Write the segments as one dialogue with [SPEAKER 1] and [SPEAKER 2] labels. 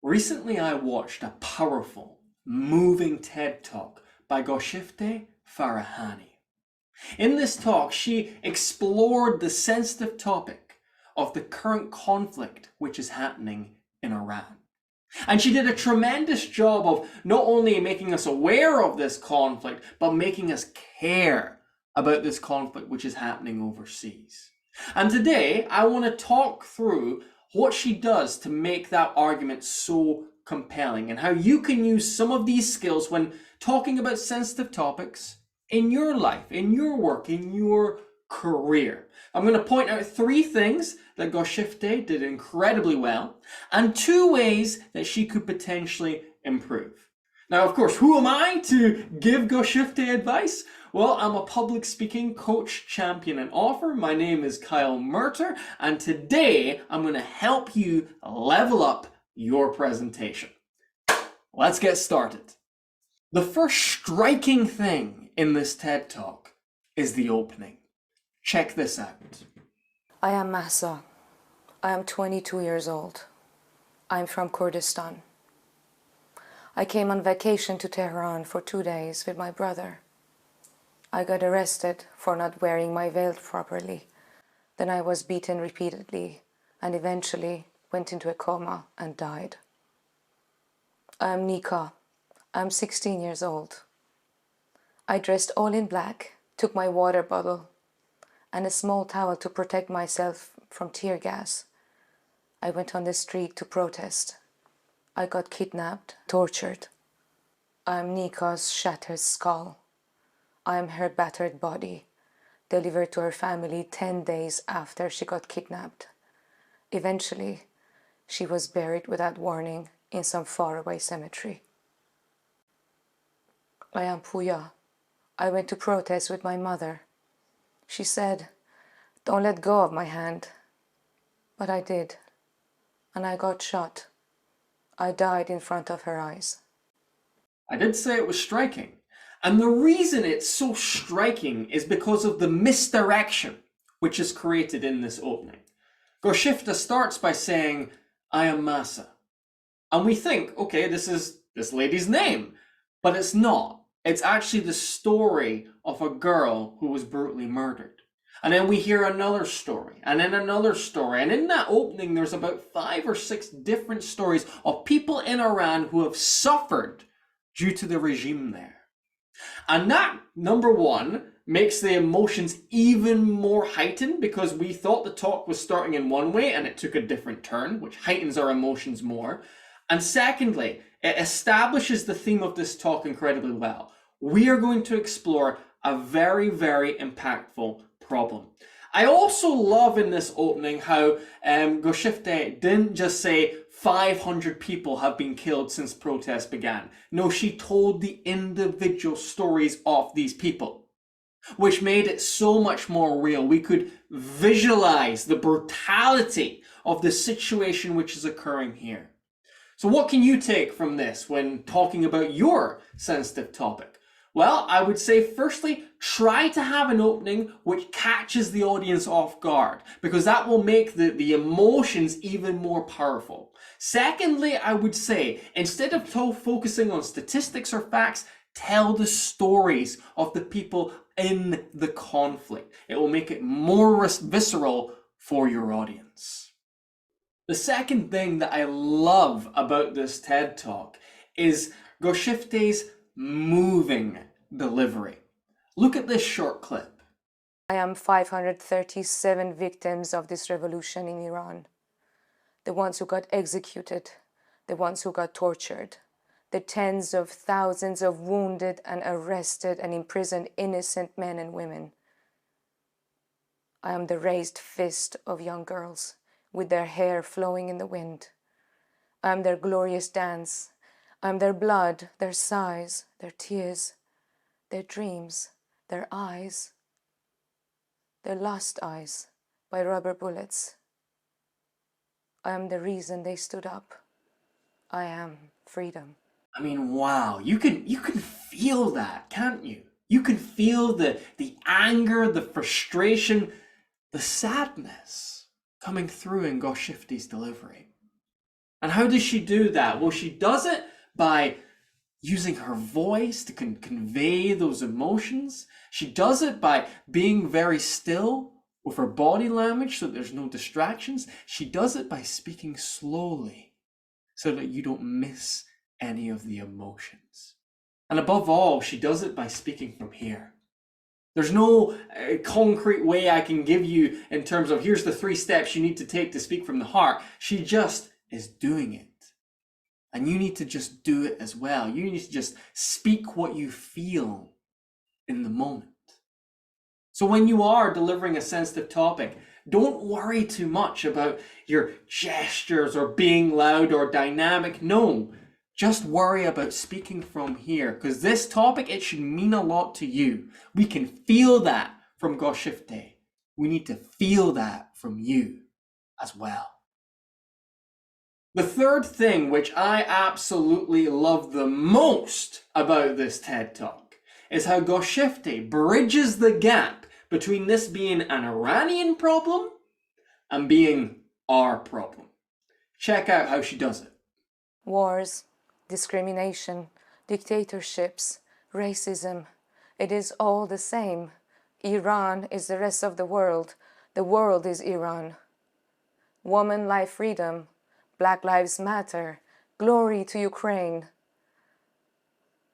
[SPEAKER 1] Recently, I watched a powerful, moving TED Talk by Gotshifteh Farahani. In this talk, she explored the sensitive topic of the current conflict which is happening in Iran. And she did a tremendous job of not only making us aware of this conflict, but making us care about this conflict which is happening overseas. And today, I want to talk through what she does to make that argument so compelling and how you can use some of these skills when talking about sensitive topics in your life, in your work, in your career. I'm going to point out three things that Gotshifteh did incredibly well and two ways that she could potentially improve. Now, of course, who am I to give Gotshifteh advice? Well, I'm a public speaking coach, champion, and author. My name is Kyle Murter, and today I'm going to help you level up your presentation. Let's get started. The first striking thing in this TED Talk is the opening. Check this out.
[SPEAKER 2] I am Mahsa. I am 22 years old. I'm from Kurdistan. I came on vacation to Tehran for 2 days with my brother. I got arrested for not wearing my veil properly. Then I was beaten repeatedly and eventually went into a coma and died. I am Nika. I'm 16 years old. I dressed all in black, took my water bottle and a small towel to protect myself from tear gas. I went on the street to protest. I got kidnapped, tortured. I am Nika's shattered skull. I am her battered body, delivered to her family 10 days after she got kidnapped. Eventually, she was buried without warning in some faraway cemetery. I am Puya. I went to protest with my mother. She said, "Don't let go of my hand." But I did, and I got shot. I died in front of her eyes.
[SPEAKER 1] I did say it was striking. And the reason it's so striking is because of the misdirection which is created in this opening. Gotshifteh starts by saying, "I am Mahsa." And we think, okay, this is this lady's name. But it's not. It's actually the story of a girl who was brutally murdered. And then we hear another story, and then another story. And in that opening, there's about 5 or 6 different stories of people in Iran who have suffered due to the regime there. And that, number one, makes the emotions even more heightened because we thought the talk was starting in one way and it took a different turn, which heightens our emotions more. And secondly, it establishes the theme of this talk incredibly well. We are going to explore a very, very impactful problem. I also love in this opening how Gotshifteh didn't just say 500 people have been killed since protests began. No, she told the individual stories of these people, which made it so much more real. We could visualize the brutality of the situation which is occurring here. So what can you take from this when talking about your sensitive topic? Well, I would say firstly, try to have an opening which catches the audience off guard, because that will make the emotions even more powerful. Secondly, I would say, instead of focusing on statistics or facts, tell the stories of the people in the conflict. It will make it more visceral for your audience. The second thing that I love about this TED Talk is Gotshifteh's moving delivery. Look at this short clip.
[SPEAKER 2] I am 537 victims of this revolution in Iran. The ones who got executed, the ones who got tortured, the tens of thousands of wounded and arrested and imprisoned innocent men and women. I am the raised fist of young girls with their hair flowing in the wind. I am their glorious dance. I am their blood, their sighs, their tears, their dreams, their eyes, their lost eyes by rubber bullets. I am the reason they stood up. I am freedom.
[SPEAKER 1] I mean, wow, you can feel that, can't you? You can feel the anger, the frustration, the sadness coming through in Gotshifteh's delivery. And how does she do that? Well, she does it by using her voice to convey those emotions. She does it by being very still with her body language so there's no distractions. She does it by speaking slowly so that you don't miss any of the emotions. And above all, she does it by speaking from here. There's no concrete way I can give you in terms of here's the 3 steps you need to take to speak from the heart. She just is doing it. And you need to just do it as well. You need to just speak what you feel in the moment. So when you are delivering a sensitive topic, don't worry too much about your gestures or being loud or dynamic. No, just worry about speaking from here, because this topic, it should mean a lot to you. We can feel that from Gotshifteh. We need to feel that from you as well. The third thing which I absolutely love the most about this TED Talk is how Gotshifteh bridges the gap between this being an Iranian problem and being our problem. Check out how she does it.
[SPEAKER 2] Wars, discrimination, dictatorships, racism, it is all the same. Iran is the rest of the world is Iran. Woman, life, freedom, Black Lives Matter, glory to Ukraine.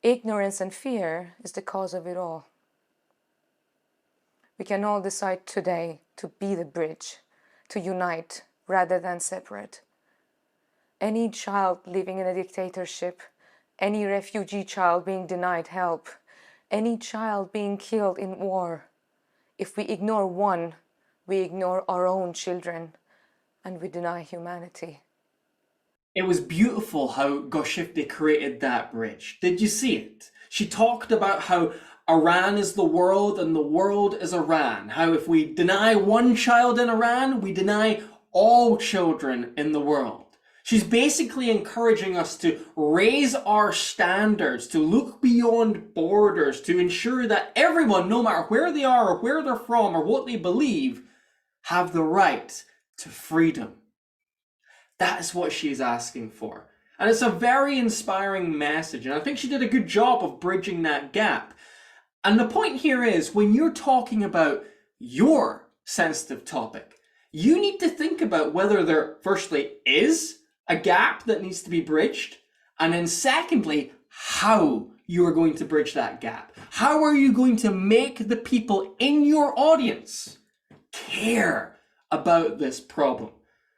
[SPEAKER 2] Ignorance and fear is the cause of it all. We can all decide today to be the bridge, to unite rather than separate. Any child living in a dictatorship, any refugee child being denied help, any child being killed in war, if we ignore one, we ignore our own children and we deny humanity.
[SPEAKER 1] It was beautiful how Gotshifteh created that bridge. Did you see it? She talked about how Iran is the world and the world is Iran. How if we deny one child in Iran, we deny all children in the world. She's basically encouraging us to raise our standards, to look beyond borders, to ensure that everyone, no matter where they are or where they're from or what they believe, have the right to freedom. That is what she's asking for. And it's a very inspiring message. And I think she did a good job of bridging that gap. And the point here is, when you're talking about your sensitive topic, you need to think about whether there, firstly, is a gap that needs to be bridged. And then secondly, how you are going to bridge that gap. How are you going to make the people in your audience care about this problem?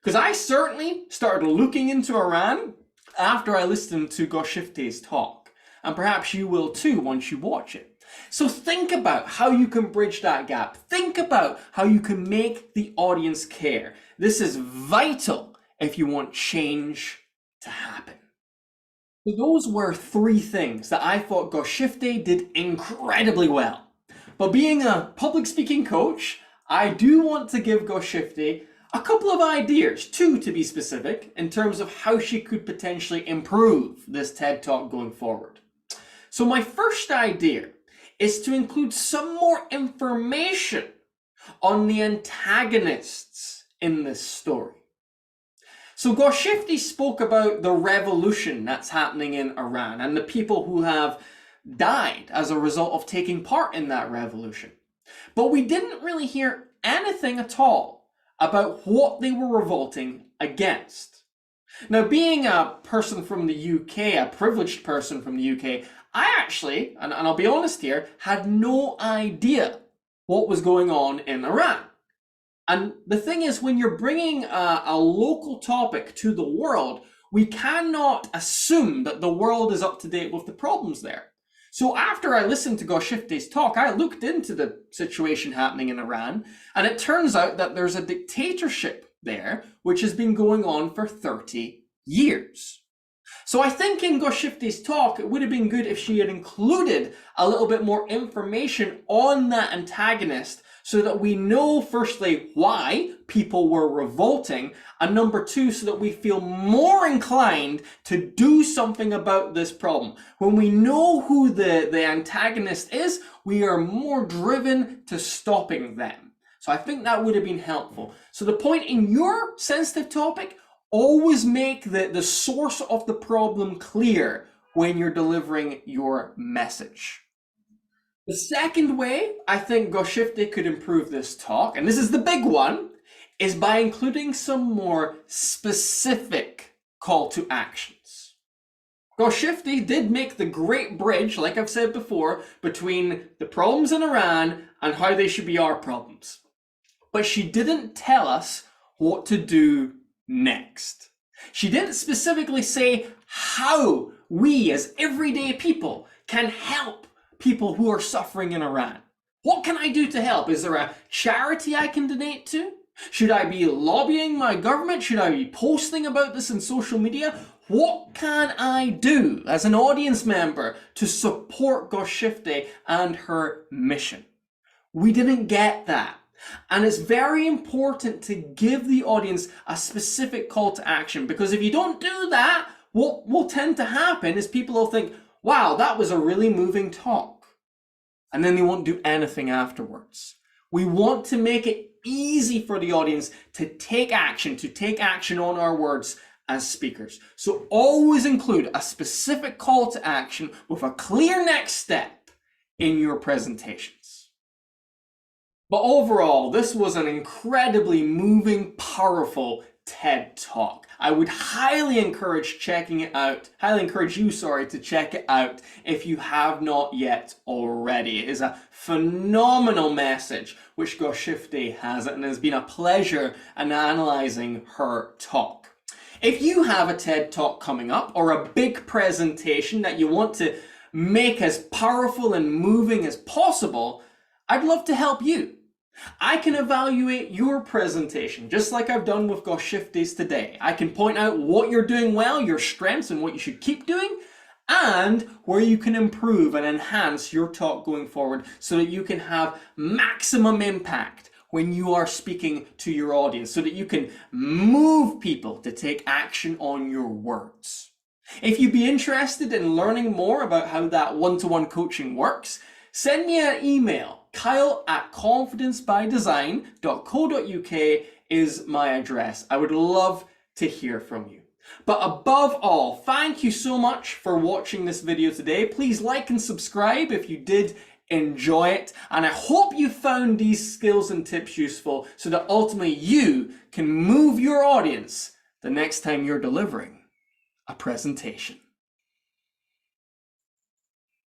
[SPEAKER 1] Because I certainly started looking into Iran after I listened to Gotshifteh's talk. And perhaps you will too once you watch it. So think about how you can bridge that gap. Think about how you can make the audience care. This is vital if you want change to happen. So those were 3 things that I thought Gotshifteh did incredibly well. But being a public speaking coach, I do want to give Gotshifteh a couple of ideas, 2 to be specific, in terms of how she could potentially improve this TED Talk going forward. So my first idea is to include some more information on the antagonists in this story. So Gotshifteh spoke about the revolution that's happening in Iran and the people who have died as a result of taking part in that revolution. But we didn't really hear anything at all about what they were revolting against. Now, being a person from the UK, a privileged person from the UK, I actually, and I'll be honest here, had no idea what was going on in Iran. And the thing is, when you're bringing a local topic to the world, we cannot assume that the world is up to date with the problems there. So after I listened to Gotshifteh's talk, I looked into the situation happening in Iran, and it turns out that there's a dictatorship there, which has been going on for 30 years. So I think in Gotshifteh's talk, it would have been good if she had included a little bit more information on that antagonist so that we know, firstly, why people were revolting, and number 2, so that we feel more inclined to do something about this problem. When we know who the antagonist is, we are more driven to stopping them. So I think that would have been helpful. So the point in your sensitive topic, Always make the source of the problem clear when you're delivering your message. The second way I think Gotshifteh could improve this talk, and this is the big one, is by including some more specific call to actions. Gotshifteh did make the great bridge, like I've said before, between the problems in Iran and how they should be our problems. But she didn't tell us what to do next. She didn't specifically say how we as everyday people can help people who are suffering in Iran. What can I do to help? Is there a charity I can donate to? Should I be lobbying my government? Should I be posting about this in social media? What can I do as an audience member to support Gotshifteh and her mission? We didn't get that. And it's very important to give the audience a specific call to action, because if you don't do that, what will tend to happen is people will think, wow, that was a really moving talk. And then they won't do anything afterwards. We want to make it easy for the audience to take action on our words as speakers. So always include a specific call to action with a clear next step in your presentations. But overall, this was an incredibly moving, powerful TED Talk. I would highly encourage checking it out. Highly encourage you, to check it out if you have not yet already. It is a phenomenal message which Gotshifteh has, and it has been a pleasure analyzing her talk. If you have a TED Talk coming up or a big presentation that you want to make as powerful and moving as possible, I'd love to help you. I can evaluate your presentation, just like I've done with Gotshifteh's today. I can point out what you're doing well, your strengths, and what you should keep doing, and where you can improve and enhance your talk going forward so that you can have maximum impact when you are speaking to your audience, so that you can move people to take action on your words. If you'd be interested in learning more about how that one-to-one coaching works, send me an email. Kyle@confidencebydesign.co.uk is my address. I would love to hear from you. But above all, thank you so much for watching this video today. Please like and subscribe if you did enjoy it. And I hope you found these skills and tips useful so that ultimately you can move your audience the next time you're delivering a presentation.